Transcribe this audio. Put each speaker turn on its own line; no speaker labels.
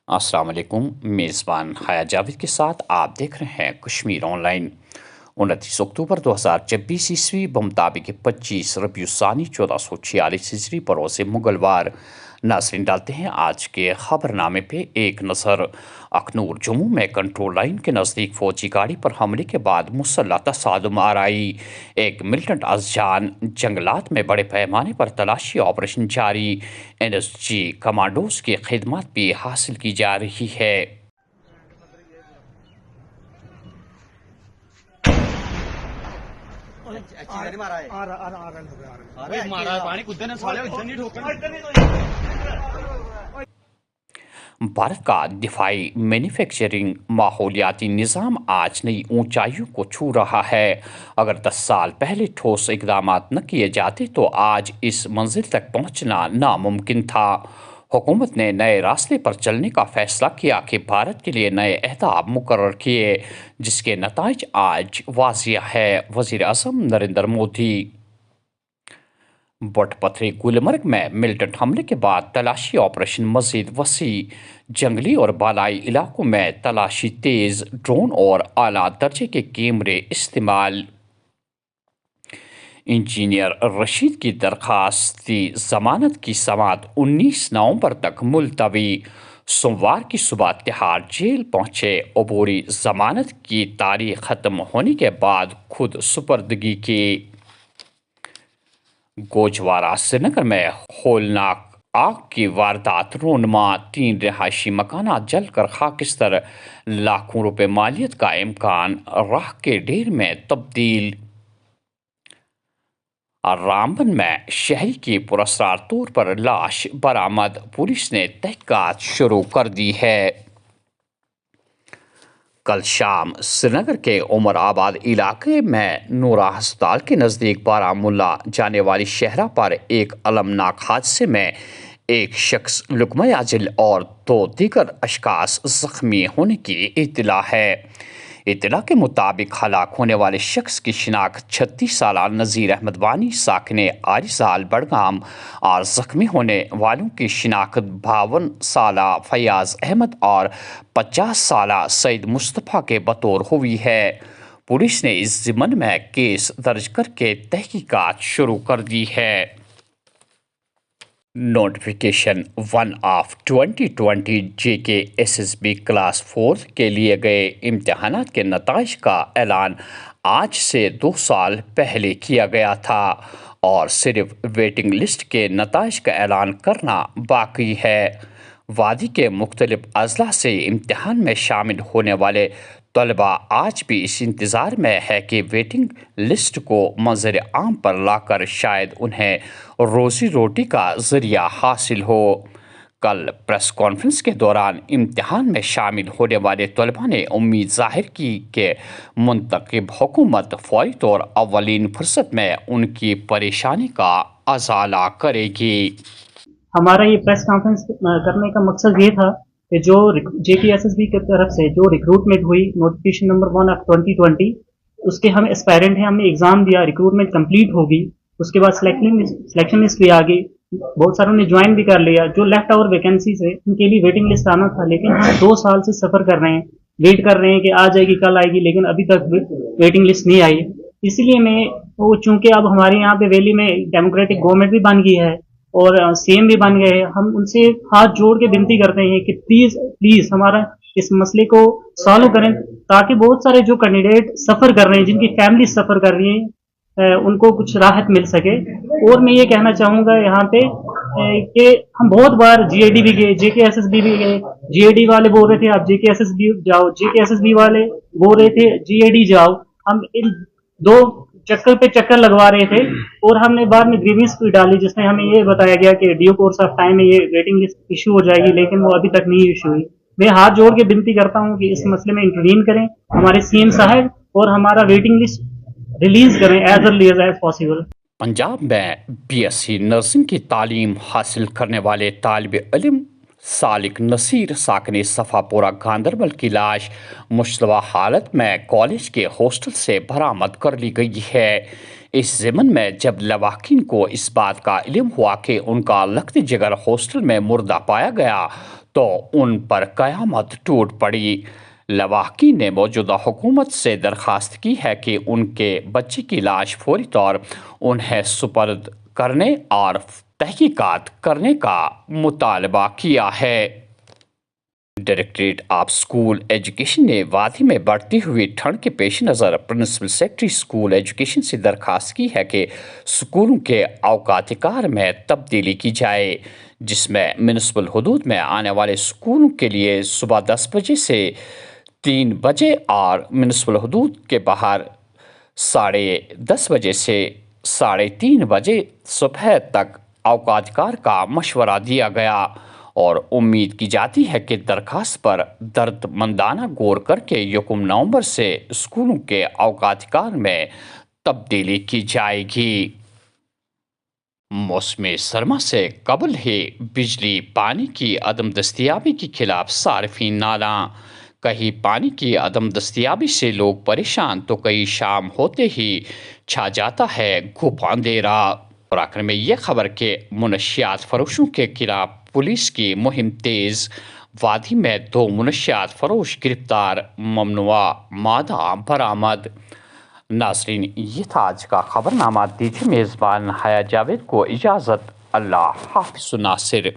السلام علیکم، میزبان حیا جاوید کے ساتھ آپ دیکھ رہے ہیں کشمیر آن لائن۔ 29 اکتوبر 2026 عیسوی بمطابق 25 ربیع الثانی 1446 ہجری بروز منگلوار۔ ناظرین، ڈالتے ہیں آج کے خبر نامے پہ ایک نظر۔ اخنور جموں میں کنٹرول لائن کے نزدیک فوجی گاڑی پر حملے کے بعد مسلح تصادم آرائی، ایک ملٹنٹ از جان۔ جنگلات میں بڑے پیمانے پر تلاشی آپریشن جاری، NSG کمانڈوز کی خدمات بھی حاصل کی جا رہی ہے۔ بھارت کا دفاعی مینوفیکچرنگ ماحولیاتی نظام آج نئی اونچائیوں کو چھو رہا ہے۔ اگر 10 سال پہلے ٹھوس اقدامات نہ کیے جاتے تو آج اس منزل تک پہنچنا ناممکن تھا۔ حکومت نے نئے راستے پر چلنے کا فیصلہ کیا کہ بھارت کے لیے نئے اہداف مقرر کیے، جس کے نتائج آج واضح ہے۔ وزیر اعظم نریندر مودی۔ بٹ پتھری گلمرگ میں ملٹنٹ حملے کے بعد تلاشی آپریشن مزید وسیع، جنگلی اور بالائی علاقوں میں تلاشی تیز، ڈرون اور اعلیٰ درجے کے کیمرے استعمال۔ انجینئر رشید کی درخواستی ضمانت کی سماعت 19 نومبر تک ملتوی۔ سوموار کی صبح تہاڑ جیل پہنچے، عبوری ضمانت کی تاریخ ختم ہونے کے بعد خود سپردگی کی۔ گوجوارہ سری نگر میں ہولناک آگ کی واردات رونما، 3 رہائشی مکانات جل کر خاکستر، لاکھوں روپے مالیت کا امکان راکھ کے ڈھیر میں تبدیل۔ رامبن میں شہری کی پراسرار طور پر لاش برآمد، پولیس نے تحقیقات شروع کر دی ہے۔ کل شام سری نگر کے عمر آباد علاقے میں نورا ہسپتال کے نزدیک بارہمولہ جانے والی شاہراہ پر ایک المناک حادثے میں ایک شخص لقمہ اجل اور 2 دیگر اشخاص زخمی ہونے کی اطلاع ہے۔ اطلاع کے مطابق ہلاک ہونے والے شخص کی شناخت 36 سالہ نذیر احمد وانی ساکن آریزال بڑگام اور زخمی ہونے والوں کی شناخت 52 سالہ فیاض احمد اور 50 سالہ سعید مصطفیٰ کے بطور ہوئی ہے۔ پولیس نے اس ضمن میں کیس درج کر کے تحقیقات شروع کر دی ہے۔ نوٹیفیکیشن 1 آف 2020 JKSSB کلاس 4 کے لیے گئے امتحانات کے نتائج کا اعلان آج سے 2 سال پہلے کیا گیا تھا، اور صرف ویٹنگ لسٹ کے نتائج کا اعلان کرنا باقی ہے۔ وادی کے مختلف اضلاع سے امتحان میں شامل ہونے والے طلباء آج بھی اس انتظار میں ہے کہ ویٹنگ لسٹ کو منظر عام پر لا کر شاید انہیں روزی روٹی کا ذریعہ حاصل ہو۔ کل پریس کانفرنس کے دوران امتحان میں شامل ہونے والے طلباء نے امید ظاہر کی کہ منتخب حکومت فوری طور اولین فرصت میں ان کی پریشانی کا ازالہ کرے گی۔
ہمارا یہ پریس کانفرنس کرنے کا مقصد یہ تھا کہ جو JKSSB کی طرف سے جو ریکروٹمنٹ ہوئی نوٹیفیکیشن نمبر 1 آف 2020 اس کے ہم اسپائرنٹ ہیں، ہم نے ایگزام دیا، ریکروٹمنٹ کمپلیٹ ہوگی، اس کے بعد سلیکشن لسٹ بھی آ گئی، بہت ساروں نے جوائن بھی کر لیا۔ جو لیفٹ اوور ویکینسیز ہے ان کے لیے ویٹنگ لسٹ آنا تھا، لیکن ہم 2 سال سے سفر کر رہے ہیں، ویٹ کر رہے ہیں کہ آ جائے گی کل آئے گی، لیکن ابھی تک ویٹنگ لسٹ نہیں آئی۔ اس لیے میں چونکہ اب ہمارے یہاں پہ ویلی میں ڈیموکریٹک گورنمنٹ بھی بن گئی ہے اور CM بھی بن گئے ہیں، ہم ان سے ہاتھ جوڑ کے بنتی کرتے ہیں کہ پلیز ہمارا اس مسئلے کو سالو کریں، تاکہ بہت سارے جو کینڈیڈیٹ سفر کر رہے ہیں، جن کی فیملی سفر کر رہی ہیں، ان کو کچھ راحت مل سکے۔ اور میں یہ کہنا چاہوں گا یہاں پہ کہ ہم بہت بار GAD بھی گئے، JKSSB بھی گئے، GAD والے بول رہے تھے آپ JKSSB جاؤ، JKSSB والے بول رہے تھے GAD جاؤ، ہم ان 2 چکر پہ چکر لگوا رہے تھے، اور ہم نے بعد میں گریونس بھی ڈالی جس میں ہمیں یہ بتایا گیا کہ ڈیو کورس آف ٹائم میں یہ ویٹنگ لسٹ ایشو ہو جائے گی، لیکن وہ ابھی تک نہیں ایشو ہوئی۔ میں ہاتھ جوڑ کے بنتی کرتا ہوں کہ اس مسئلے میں انٹروین کریں ہمارے CM صاحب، اور ہمارا ویٹنگ لسٹ ریلیز کریں as early as possible.
Punjab میں BSc نرسنگ کی تعلیم حاصل کرنے والے طالب علم سالک نصیر ساکن صفا پورہ گاندربل کی لاش مشتبہ حالت میں کالج کے ہاسٹل سے برآمد کر لی گئی ہے۔ اس ضمن میں جب لواحقین کو اس بات کا علم ہوا کہ ان کا لخت جگر ہاسٹل میں مردہ پایا گیا تو ان پر قیامت ٹوٹ پڑی۔ لواحقین نے موجودہ حکومت سے درخواست کی ہے کہ ان کے بچے کی لاش فوری طور انہیں سپرد کرنے اور تحقیقات کرنے کا مطالبہ کیا ہے۔ ڈائریکٹریٹ آف اسکول ایجوکیشن نے وادی میں بڑھتی ہوئی ٹھنڈ کے پیش نظر پرنسپل سیکرٹری اسکول ایجوکیشن سے درخواست کی ہے کہ اسکولوں کے اوقات کار میں تبدیلی کی جائے، جس میں میونسپل حدود میں آنے والے اسکولوں کے لیے صبح 10 بجے سے 3 بجے اور میونسپل حدود کے باہر 10:30 بجے سے 3:30 بجے صبح تک اوقات کار کا مشورہ دیا گیا، اور امید کی جاتی ہے کہ درخواست پر درد مندانہ غور کر کے 1 نومبر سے اسکولوں کے اوقات کار میں تبدیلی کی جائے گی۔ موسم سرما سے قبل ہی بجلی پانی کی عدم دستیابی کے خلاف صارفین نالاں۔ کہیں پانی کی عدم دستیابی سے لوگ پریشان تو کہیں شام ہوتے ہی چھا جاتا ہے گھپ اندھیرا۔ اور آخر میں یہ خبر کہ منشیات فروشوں کے خلاف پولیس کی مہم تیز، وادی میں 2 منشیات فروش گرفتار، ممنوعہ مادہ برآمد۔ ناظرین، یہ تھا آج کا خبرنامہ۔ دیجیے میزبان حیا جاوید کو اجازت۔ اللہ حافظ ناصر۔